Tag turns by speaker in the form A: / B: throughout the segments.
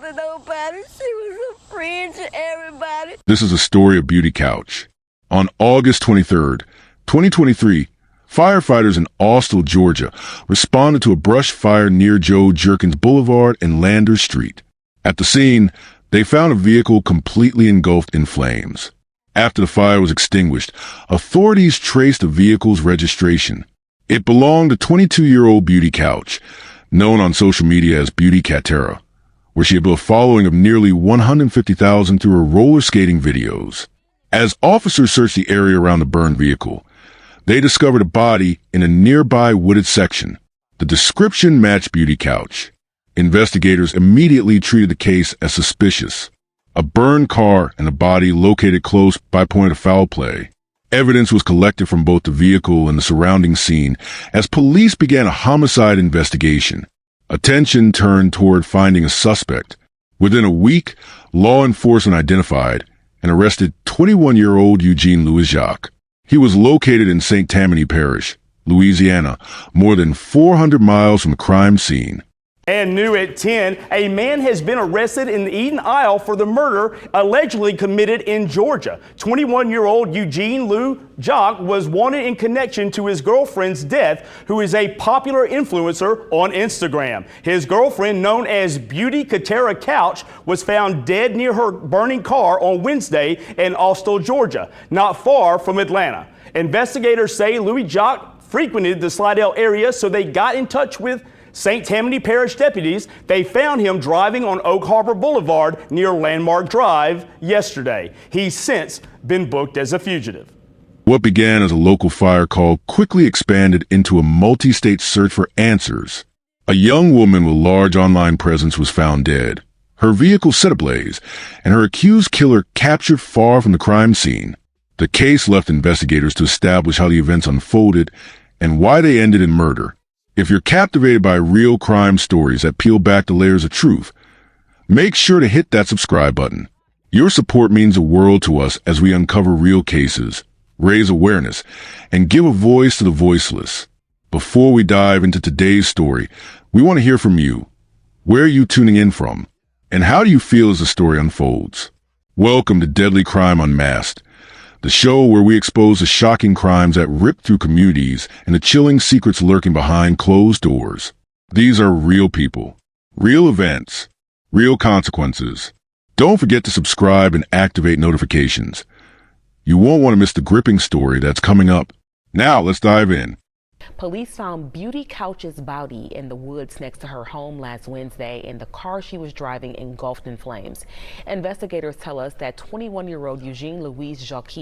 A: bother nobody. She was a friend to everybody.
B: This is a story of Beauty Couch. On August 23rd, 2023, firefighters in Austell, Georgia, responded to a brush fire near Joe Jerkins Boulevard and Landers Street. At the scene, they found a vehicle completely engulfed in flames. After the fire was extinguished, authorities traced the vehicle's registration. It belonged to 22-year-old Beauty Couch, known on social media as Beauty Katera, where she had built a following of nearly 150,000 through her roller skating videos. As officers searched the area around the burned vehicle, they discovered a body in a nearby wooded section. The description matched Beauty Couch. Investigators immediately treated the case as suspicious. A burned car and a body located close by point of foul play. Evidence was collected from both the vehicle and the surrounding scene as police began a homicide investigation. Attention turned toward finding a suspect. Within a week, law enforcement identified and arrested 21-year-old Eugene Louis-Jacques. He was located in St. Tammany Parish, Louisiana, more than 400 miles from the crime scene.
C: And new at 10, a man has been arrested in the Eden Isle for the murder allegedly committed in Georgia. 21-year-old Eugene Louis-Jacques was wanted in connection to his girlfriend's death, who is a popular influencer on Instagram. His girlfriend, known as Beauty Katera Couch, was found dead near her burning car on Wednesday in Austell, Georgia, not far from Atlanta. Investigators say Louis-Jacques frequented the Slidell area, so they got in touch with St. Tammany Parish deputies. They found him driving on Oak Harbor Boulevard near Landmark Drive yesterday. He's since been booked as a fugitive.
B: What began as a local fire call quickly expanded into a multi-state search for answers. A young woman with a large online presence was found dead, her vehicle set ablaze, and her accused killer captured far from the crime scene. The case left investigators to establish how the events unfolded and why they ended in murder. If you're captivated by real crime stories that peel back the layers of truth, make sure to hit that subscribe button. Your support means the world to us as we uncover real cases, raise awareness, and give a voice to the voiceless. Before we dive into today's story, we want to hear from you. Where are you tuning in from? And how do you feel as the story unfolds? Welcome to Deadly Crime Unmasked, the show where we expose the shocking crimes that rip through communities and the chilling secrets lurking behind closed doors. These are real people, real events, real consequences. Don't forget to subscribe and activate notifications. You won't want to miss the gripping story that's coming up. Now let's dive in.
D: Police found Beauty Couch's body in the woods next to her home last Wednesday, and the car she was driving engulfed in flames. Investigators tell us that 21-year-old Eugene Louis-Jacques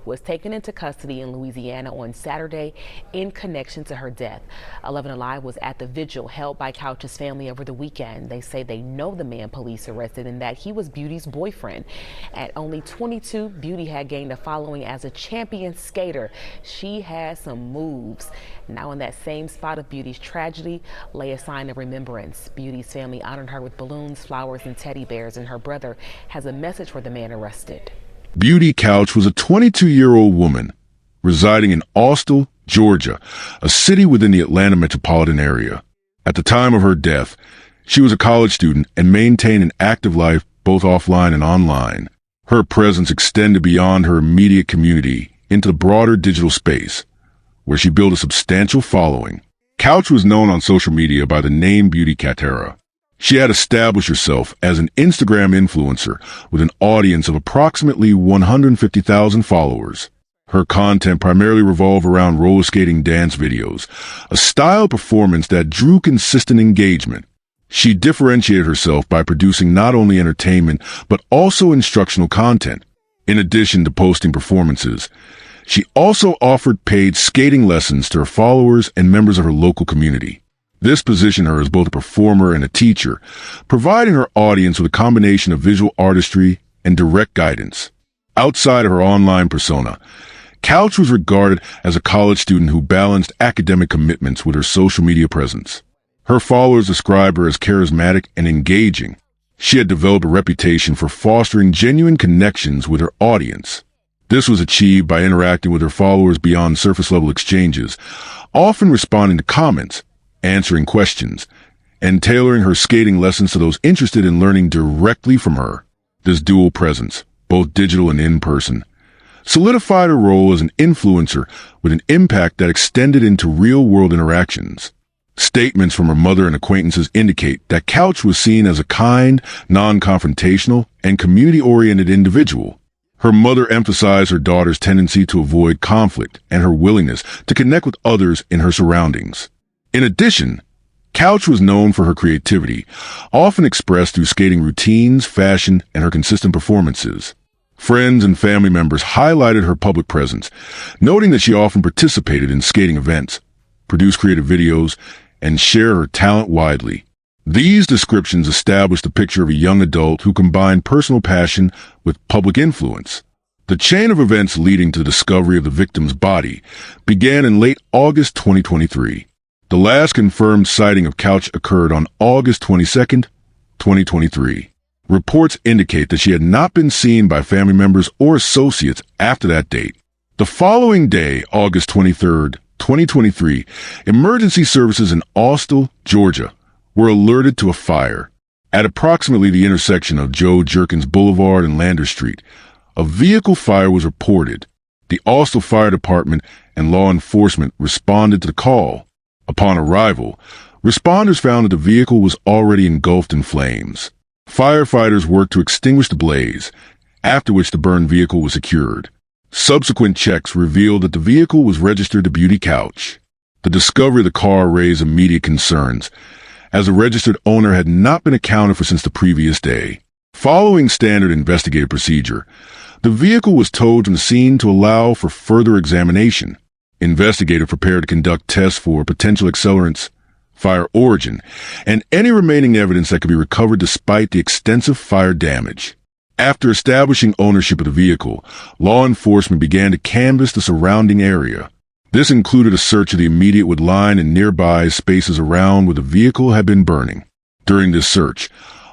D: was taken into custody in Louisiana on Saturday in connection to her death. 11 Alive was at the vigil held by Couch's family over the weekend. They say they know the man police arrested and that he was Beauty's boyfriend. At only 22, Beauty had gained a following as a champion skater. She had some moves. Now in that same spot of Beauty's tragedy lay a sign of remembrance. Beauty's family honored her with balloons, flowers, and teddy bears, and her brother has a message for the man arrested.
B: Beauty Couch was a 22-year-old woman residing in Austell, Georgia, a city within the Atlanta metropolitan area. At the time of her death, she was a college student and maintained an active life both offline and online. Her presence extended beyond her immediate community into the broader digital space, where she built a substantial following. Couch was known on social media by the name Beauty Katera. She had established herself as an Instagram influencer with an audience of approximately 150,000 followers. Her content primarily revolved around roller skating dance videos, a style performance that drew consistent engagement. She differentiated herself by producing not only entertainment, but also instructional content. In addition to posting performances, she also offered paid skating lessons to her followers and members of her local community. This positioned her as both a performer and a teacher, providing her audience with a combination of visual artistry and direct guidance. Outside of her online persona, Couch was regarded as a college student who balanced academic commitments with her social media presence. Her followers described her as charismatic and engaging. She had developed a reputation for fostering genuine connections with her audience. This was achieved by interacting with her followers beyond surface-level exchanges, often responding to comments, answering questions, and tailoring her skating lessons to those interested in learning directly from her. This dual presence, both digital and in person, solidified her role as an influencer with an impact that extended into real-world interactions. Statements from her mother and acquaintances indicate that Couch was seen as a kind, non-confrontational, and community-oriented individual. Her mother emphasized her daughter's tendency to avoid conflict and her willingness to connect with others in her surroundings. In addition, Couch was known for her creativity, often expressed through skating routines, fashion, and her consistent performances. Friends and family members highlighted her public presence, noting that she often participated in skating events, produced creative videos, and shared her talent widely. These descriptions established a picture of a young adult who combined personal passion with public influence. The chain of events leading to the discovery of the victim's body began in late August 2023. The last confirmed sighting of Couch occurred on August 22, 2023. Reports indicate that she had not been seen by family members or associates after that date. The following day, August 23, 2023, emergency services in Austell, Georgia, were alerted to a fire. At approximately the intersection of Joe Jerkins Boulevard and Lander Street, a vehicle fire was reported. The Austell Fire Department and law enforcement responded to the call. Upon arrival, responders found that the vehicle was already engulfed in flames. Firefighters worked to extinguish the blaze, after which the burned vehicle was secured. Subsequent checks revealed that the vehicle was registered to Beauty Couch. The discovery of the car raised immediate concerns, as the registered owner had not been accounted for since the previous day. Following standard investigative procedure, the vehicle was towed from the scene to allow for further examination. Investigators prepared to conduct tests for potential accelerants, fire origin, and any remaining evidence that could be recovered despite the extensive fire damage. After establishing ownership of the vehicle, law enforcement began to canvass the surrounding area. This included a search of the immediate wood line and nearby spaces around where the vehicle had been burning. During this search,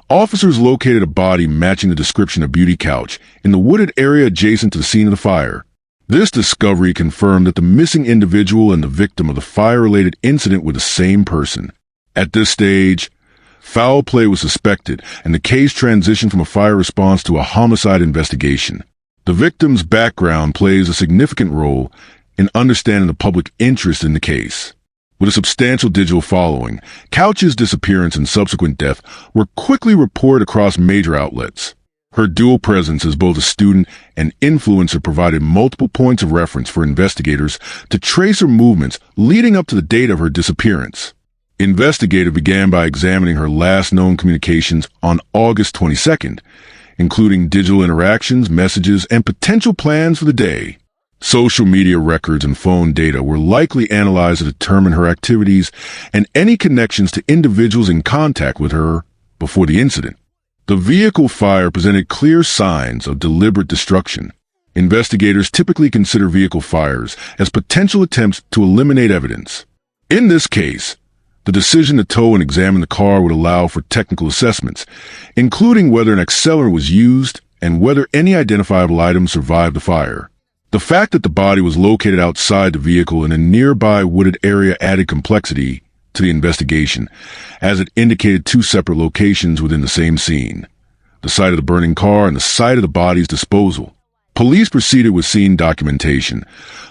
B: officers located a body matching the description of Beauty Couch in the wooded area adjacent to the scene of the fire. This discovery confirmed that the missing individual and the victim of the fire-related incident were the same person. At this stage, foul play was suspected, and the case transitioned from a fire response to a homicide investigation. The victim's background plays a significant role in understanding the public interest in the case. With a substantial digital following, Couch's disappearance and subsequent death were quickly reported across major outlets. Her dual presence as both a student and influencer provided multiple points of reference for investigators to trace her movements leading up to the date of her disappearance. Investigators began by examining her last known communications on August 22nd, including digital interactions, messages, and potential plans for the day. Social media records and phone data were likely analyzed to determine her activities and any connections to individuals in contact with her before the incident. The vehicle fire presented clear signs of deliberate destruction. Investigators typically consider vehicle fires as potential attempts to eliminate evidence. In this case, the decision to tow and examine the car would allow for technical assessments, including whether an accelerant was used and whether any identifiable items survived the fire. The fact that the body was located outside the vehicle in a nearby wooded area added complexity to the investigation, as it indicated two separate locations within the same scene: the site of the burning car and the site of the body's disposal. Police proceeded with scene documentation,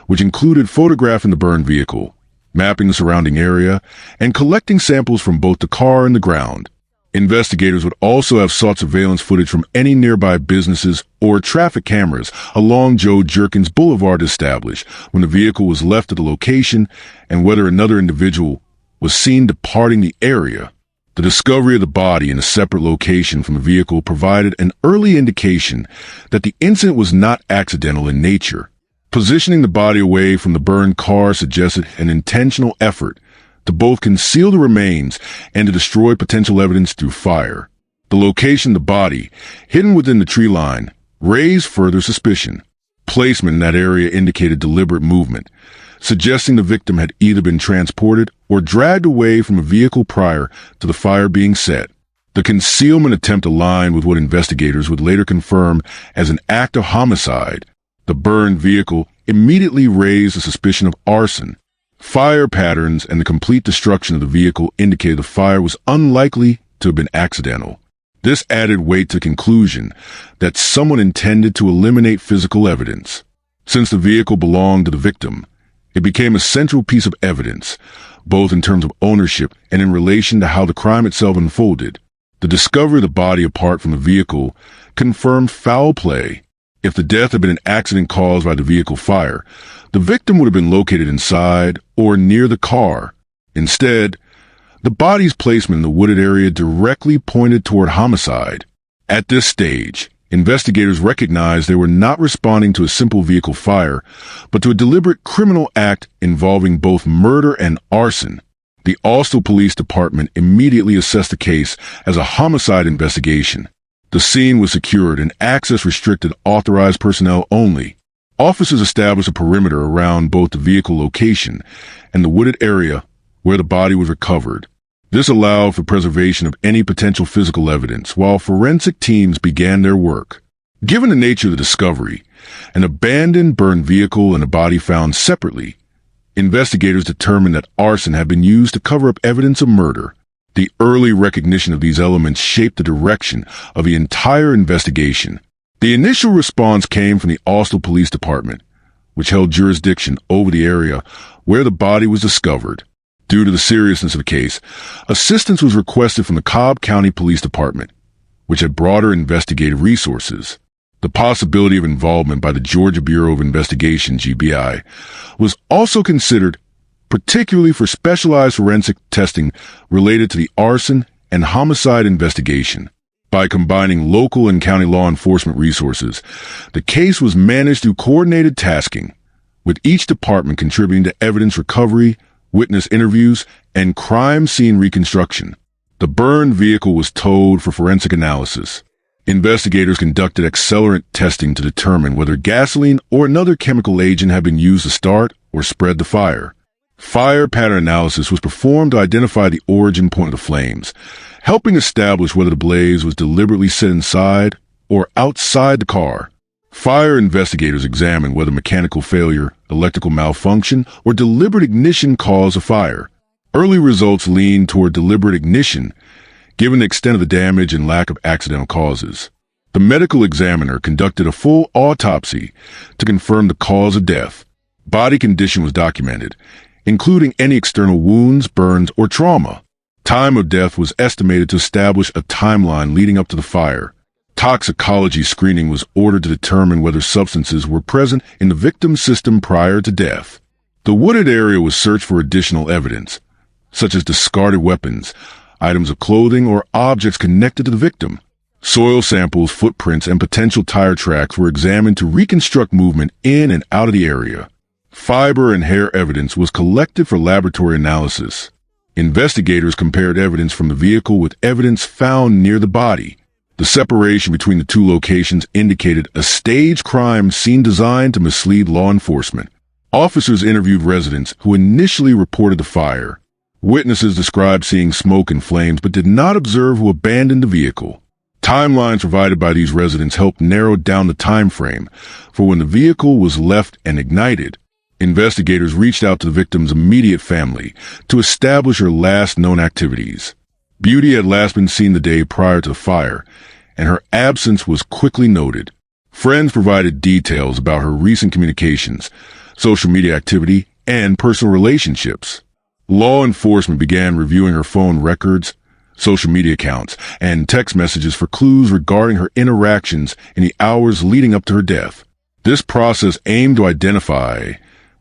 B: which included photographing the burned vehicle, mapping the surrounding area, and collecting samples from both the car and the ground. Investigators would also have sought surveillance footage from any nearby businesses or traffic cameras along Joe Jerkins Boulevard to establish when the vehicle was left at the location and whether another individual was seen departing the area. The discovery of the body in a separate location from the vehicle provided an early indication that the incident was not accidental in nature. Positioning the body away from the burned car suggested an intentional effort to both conceal the remains and to destroy potential evidence through fire. The location of the body, hidden within the tree line, raised further suspicion. Placement in that area indicated deliberate movement, suggesting the victim had either been transported or dragged away from a vehicle prior to the fire being set. The concealment attempt aligned with what investigators would later confirm as an act of homicide. The burned vehicle immediately raised the suspicion of arson. Fire patterns and the complete destruction of the vehicle indicated the fire was unlikely to have been accidental. This added weight to the conclusion that someone intended to eliminate physical evidence. Since the vehicle belonged to the victim, it became a central piece of evidence, both in terms of ownership and in relation to how the crime itself unfolded. The discovery of the body apart from the vehicle confirmed foul play. If the death had been an accident caused by the vehicle fire, the victim would have been located inside or near the car. Instead, the body's placement in the wooded area directly pointed toward homicide. At this stage, investigators recognized they were not responding to a simple vehicle fire, but to a deliberate criminal act involving both murder and arson. The Austell Police Department immediately assessed the case as a homicide investigation. The scene was secured and access restricted authorized personnel only. Officers established a perimeter around both the vehicle location and the wooded area where the body was recovered. This allowed for preservation of any potential physical evidence while forensic teams began their work. Given the nature of the discovery, an abandoned burned vehicle and a body found separately, investigators determined that arson had been used to cover up evidence of murder. The early recognition of these elements shaped the direction of the entire investigation. The initial response came from the Austell Police Department, which held jurisdiction over the area where the body was discovered. Due to the seriousness of the case, assistance was requested from the Cobb County Police Department, which had broader investigative resources. The possibility of involvement by the Georgia Bureau of Investigation, GBI, was also considered, particularly for specialized forensic testing related to the arson and homicide investigation. By combining local and county law enforcement resources, the case was managed through coordinated tasking, with each department contributing to evidence recovery, witness interviews, and crime scene reconstruction. The burned vehicle was towed for forensic analysis. Investigators conducted accelerant testing to determine whether gasoline or another chemical agent had been used to start or spread the fire. Fire pattern analysis was performed to identify the origin point of the flames, helping establish whether the blaze was deliberately set inside or outside the car. Fire investigators examined whether mechanical failure, electrical malfunction, or deliberate ignition caused a fire. Early results leaned toward deliberate ignition, given the extent of the damage and lack of accidental causes. The medical examiner conducted a full autopsy to confirm the cause of death. Body condition was documented, including any external wounds, burns, or trauma. Time of death was estimated to establish a timeline leading up to the fire. Toxicology screening was ordered to determine whether substances were present in the victim's system prior to death. The wooded area was searched for additional evidence, such as discarded weapons, items of clothing, or objects connected to the victim. Soil samples, footprints, and potential tire tracks were examined to reconstruct movement in and out of the area. Fiber and hair evidence was collected for laboratory analysis. Investigators compared evidence from the vehicle with evidence found near the body. The separation between the two locations indicated a staged crime scene designed to mislead law enforcement. Officers interviewed residents who initially reported the fire. Witnesses described seeing smoke and flames but did not observe who abandoned the vehicle. Timelines provided by these residents helped narrow down the time frame for when the vehicle was left and ignited. Investigators reached out to the victim's immediate family to establish her last known activities. Beauty had last been seen the day prior to the fire, and her absence was quickly noted. Friends provided details about her recent communications, social media activity, and personal relationships. Law enforcement began reviewing her phone records, social media accounts, and text messages for clues regarding her interactions in the hours leading up to her death. This process aimed to identify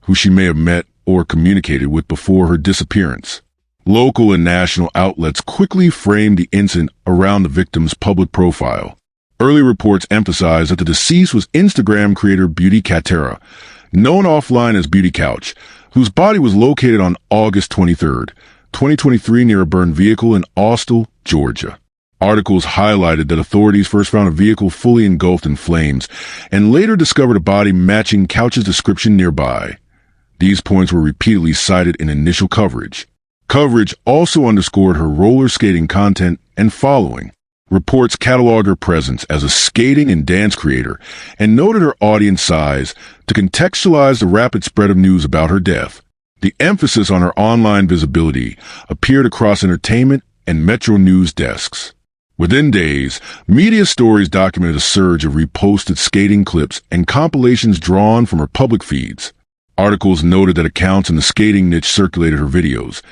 B: who she may have met or communicated with before her disappearance. Local and national outlets quickly framed the incident around the victim's public profile. Early reports emphasized that the deceased was Instagram creator Beauty Katera, known offline as Beauty Couch, whose body was located on August 23, 2023 near a burned vehicle in Austell, Georgia. Articles highlighted that authorities first found a vehicle fully engulfed in flames and later discovered a body matching Couch's description nearby. These points were repeatedly cited in initial coverage. Coverage also underscored her roller skating content and following. Reports cataloged her presence as a skating and dance creator and noted her audience size to contextualize the rapid spread of news about her death. The emphasis on her online visibility appeared across entertainment and Metro News desks. Within days, media stories documented a surge of reposted skating clips and compilations drawn from her public feeds. Articles noted that accounts in the skating niche circulated her videos,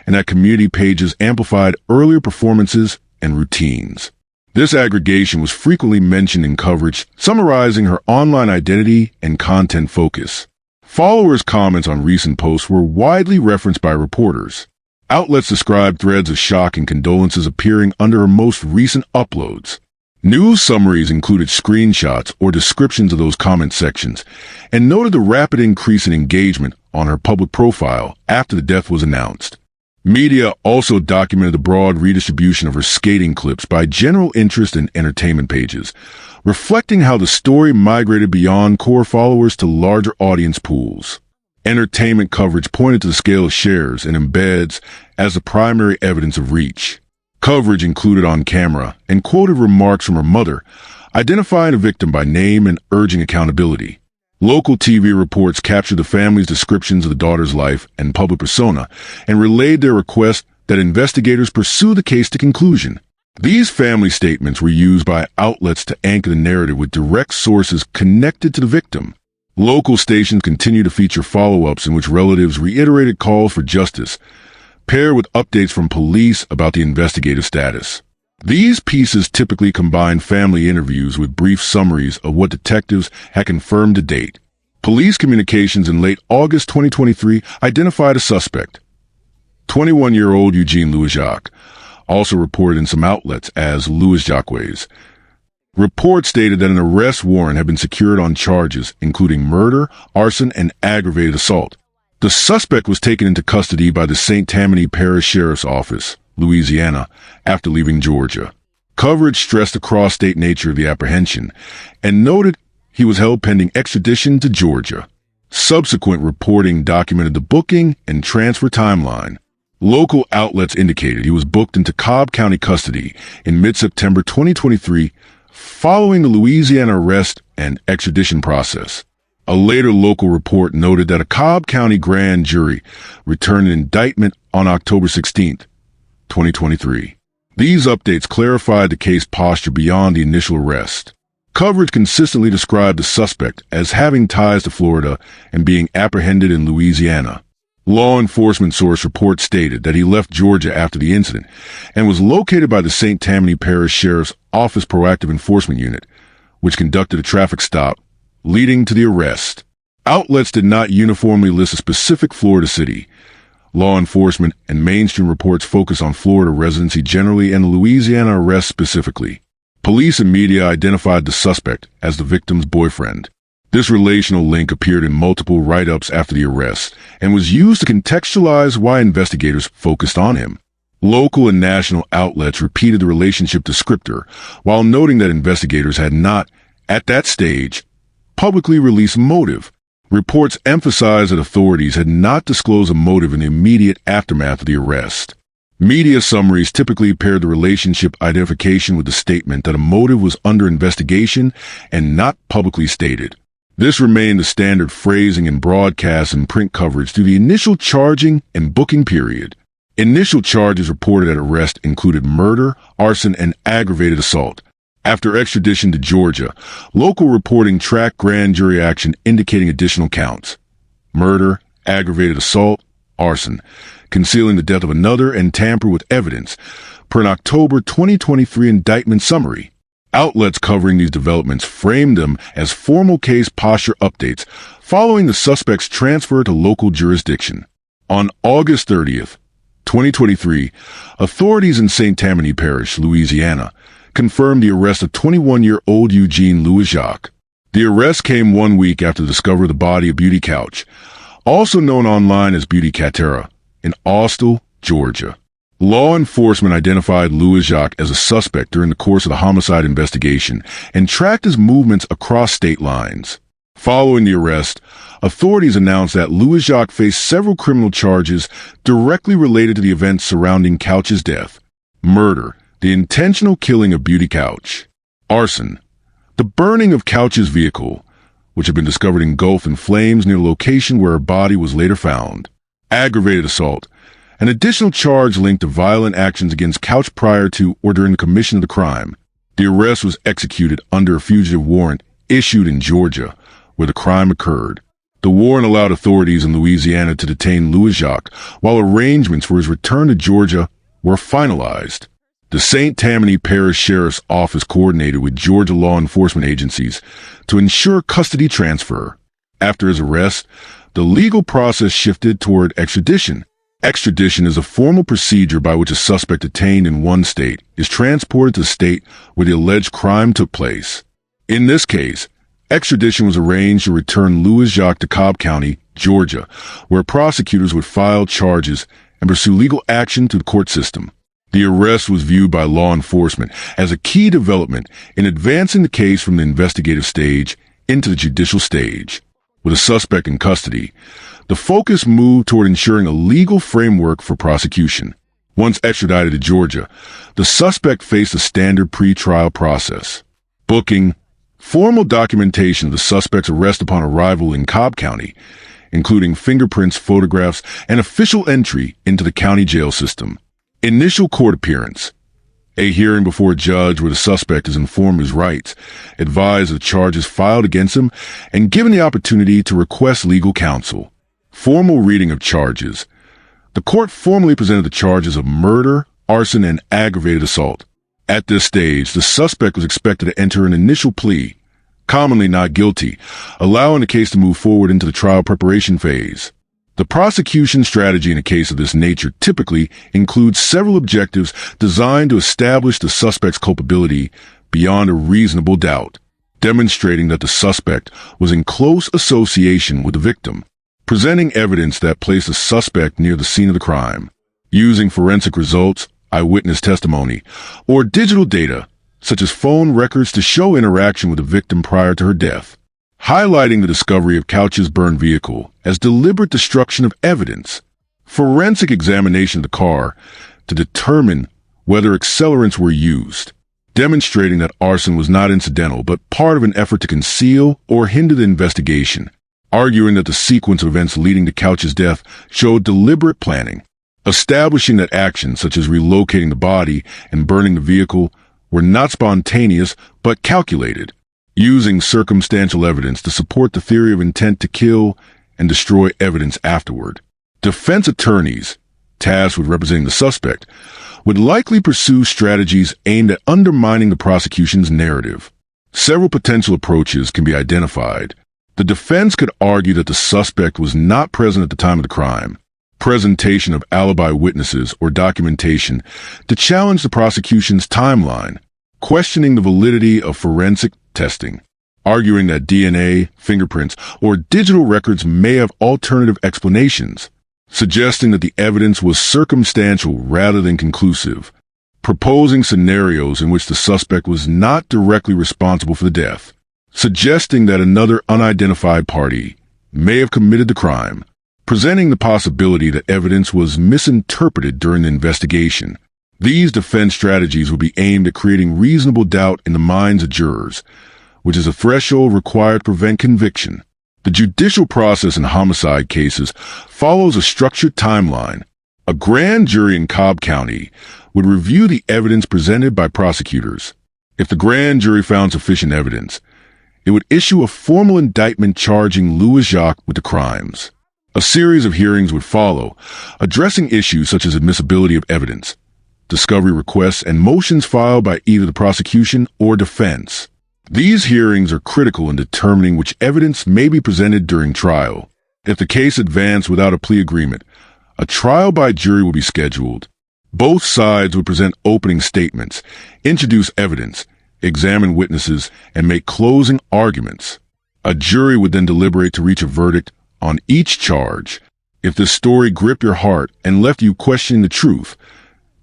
B: and that community pages amplified earlier performances and routines. This aggregation was frequently mentioned in coverage, summarizing her online identity and content focus. Followers' comments on recent posts were widely referenced by reporters. Outlets described threads of shock and condolences appearing under her most recent uploads. News summaries included screenshots or descriptions of those comment sections and noted the rapid increase in engagement on her public profile after the death was announced. Media also documented the broad redistribution of her skating clips by general interest and entertainment pages, reflecting how the story migrated beyond core followers to larger audience pools. Entertainment coverage pointed to the scale of shares and embeds as the primary evidence of reach. Coverage included on camera and quoted remarks from her mother, identifying the victim by name and urging accountability. Local TV reports captured the family's descriptions of the daughter's life and public persona and relayed their request that investigators pursue the case to conclusion. These family statements were used by outlets to anchor the narrative with direct sources connected to the victim. Local stations continued to feature follow-ups in which relatives reiterated calls for justice, paired with updates from police about the investigative status. These pieces typically combine family interviews with brief summaries of what detectives had confirmed to date. Police communications in late August 2023 identified a suspect, 21-year-old Eugene Louis-Jacques, also reported in some outlets as Louis-Jacques. Reports stated that an arrest warrant had been secured on charges including murder, arson, and aggravated assault. The suspect was taken into custody by the St. Tammany Parish Sheriff's Office, Louisiana, after leaving Georgia. Coverage stressed the cross-state nature of the apprehension and noted he was held pending extradition to Georgia. Subsequent reporting documented the booking and transfer timeline. Local outlets indicated he was booked into Cobb County custody in mid-September 2023 following the Louisiana arrest and extradition process. A later local report noted that a Cobb County grand jury returned an indictment on October 16, 2023. These updates clarified the case posture beyond the initial arrest. Coverage consistently described the suspect as having ties to Florida and being apprehended in Louisiana. Law enforcement source reports stated that he left Georgia after the incident and was located by the St. Tammany Parish Sheriff's Office Proactive Enforcement Unit, which conducted a traffic stop, leading to the arrest. Outlets did not uniformly list a specific Florida city. Law enforcement and mainstream reports focus on Florida residency generally and the Louisiana arrest specifically. Police and media identified the suspect as the victim's boyfriend. This relational link appeared in multiple write-ups after the arrest and was used to contextualize why investigators focused on him. Local and national outlets repeated the relationship descriptor while noting that investigators had not, at that stage, publicly released motive. Reports emphasized that authorities had not disclosed a motive in the immediate aftermath of the arrest. Media summaries typically paired the relationship identification with the statement that a motive was under investigation and not publicly stated. This remained the standard phrasing in broadcast and print coverage through the initial charging and booking period. Initial charges reported at arrest included murder, arson, and aggravated assault. After extradition to Georgia, local reporting tracked grand jury action indicating additional counts: murder, aggravated assault, arson, concealing the death of another, and tamper with evidence, per an October 2023 indictment summary. Outlets covering these developments framed them as formal case posture updates following the suspect's transfer to local jurisdiction. On August 30th, 2023, authorities in St. Tammany Parish, Louisiana, confirmed the arrest of 21-year-old Eugene Louis-Jacques. The arrest came 1 week after the discovery of the body of Beauty Couch, also known online as Beauty Katera, in Austell, Georgia. Law enforcement identified Louis-Jacques as a suspect during the course of the homicide investigation and tracked his movements across state lines. Following the arrest, authorities announced that Louis-Jacques faced several criminal charges directly related to the events surrounding Couch's death: murder, the intentional killing of Beauty Couch; arson, the burning of Couch's vehicle, which had been discovered engulfed in flames near the location where her body was later found; Aggravated assault, an additional charge linked to violent actions against Couch prior to or during the commission of the crime. The arrest was executed under a fugitive warrant issued in Georgia, where the crime occurred. The warrant allowed authorities in Louisiana to detain Louis-Jacques, while arrangements for his return to Georgia were finalized. The St. Tammany Parish Sheriff's Office coordinated with Georgia law enforcement agencies to ensure custody transfer. After his arrest, the legal process shifted toward extradition. Extradition is a formal procedure by which a suspect detained in one state is transported to the state where the alleged crime took place. In this case, extradition was arranged to return Louis-Jacques to Cobb County, Georgia, where prosecutors would file charges and pursue legal action through the court system. The arrest was viewed by law enforcement as a key development in advancing the case from the investigative stage into the judicial stage. With a suspect in custody, the focus moved toward ensuring a legal framework for prosecution. Once extradited to Georgia, the suspect faced a standard pretrial process. Booking, formal documentation of the suspect's arrest upon arrival in Cobb County, including fingerprints, photographs, and official entry into the county jail system. Initial court appearance, a hearing before a judge where the suspect is informed of his rights, advised of the charges filed against him, and given the opportunity to request legal counsel. Formal reading of charges. The court formally presented the charges of murder, arson, and aggravated assault. At this stage, the suspect was expected to enter an initial plea, commonly not guilty, allowing the case to move forward into the trial preparation phase. The prosecution strategy in a case of this nature typically includes several objectives designed to establish the suspect's culpability beyond a reasonable doubt, demonstrating that the suspect was in close association with the victim, presenting evidence that placed the suspect near the scene of the crime, using forensic results, eyewitness testimony, or digital data, such as phone records to show interaction with the victim prior to her death, highlighting the discovery of Couch's burned vehicle as deliberate destruction of evidence, forensic examination of the car to determine whether accelerants were used, demonstrating that arson was not incidental but part of an effort to conceal or hinder the investigation, arguing that the sequence of events leading to Couch's death showed deliberate planning, establishing that actions such as relocating the body and burning the vehicle were not spontaneous but calculated, using circumstantial evidence to support the theory of intent to kill and destroy evidence afterward. Defense attorneys, tasked with representing the suspect, would likely pursue strategies aimed at undermining the prosecution's narrative. Several potential approaches can be identified. The defense could argue that the suspect was not present at the time of the crime, presentation of alibi witnesses or documentation to challenge the prosecution's timeline, questioning the validity of forensic testing, arguing that DNA, fingerprints, or digital records may have alternative explanations, suggesting that the evidence was circumstantial rather than conclusive, proposing scenarios in which the suspect was not directly responsible for the death, suggesting that another unidentified party may have committed the crime, presenting the possibility that evidence was misinterpreted during the investigation. These defense strategies would be aimed at creating reasonable doubt in the minds of jurors, which is a threshold required to prevent conviction. The judicial process in homicide cases follows a structured timeline. A grand jury in Cobb County would review the evidence presented by prosecutors. If the grand jury found sufficient evidence, it would issue a formal indictment charging Louis-Jacques with the crimes. A series of hearings would follow, addressing issues such as admissibility of evidence, discovery requests, and motions filed by either the prosecution or defense. These hearings are critical in determining which evidence may be presented during trial. If the case advanced without a plea agreement, a trial by jury would be scheduled. Both sides would present opening statements, introduce evidence, examine witnesses, and make closing arguments. A jury would then deliberate to reach a verdict on each charge. If this story gripped your heart and left you questioning the truth,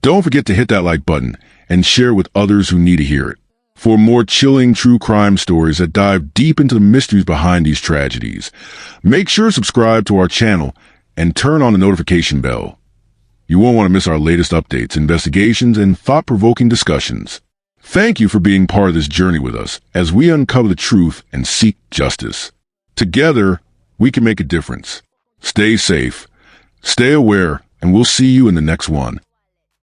B: don't forget to hit that like button and share with others who need to hear it. For more chilling true crime stories that dive deep into the mysteries behind these tragedies, make sure to subscribe to our channel and turn on the notification bell. You won't want to miss our latest updates, investigations, and thought-provoking discussions. Thank you for being part of this journey with us as we uncover the truth and seek justice. Together, we can make a difference. Stay safe, Stay aware, and we'll see you in the next one.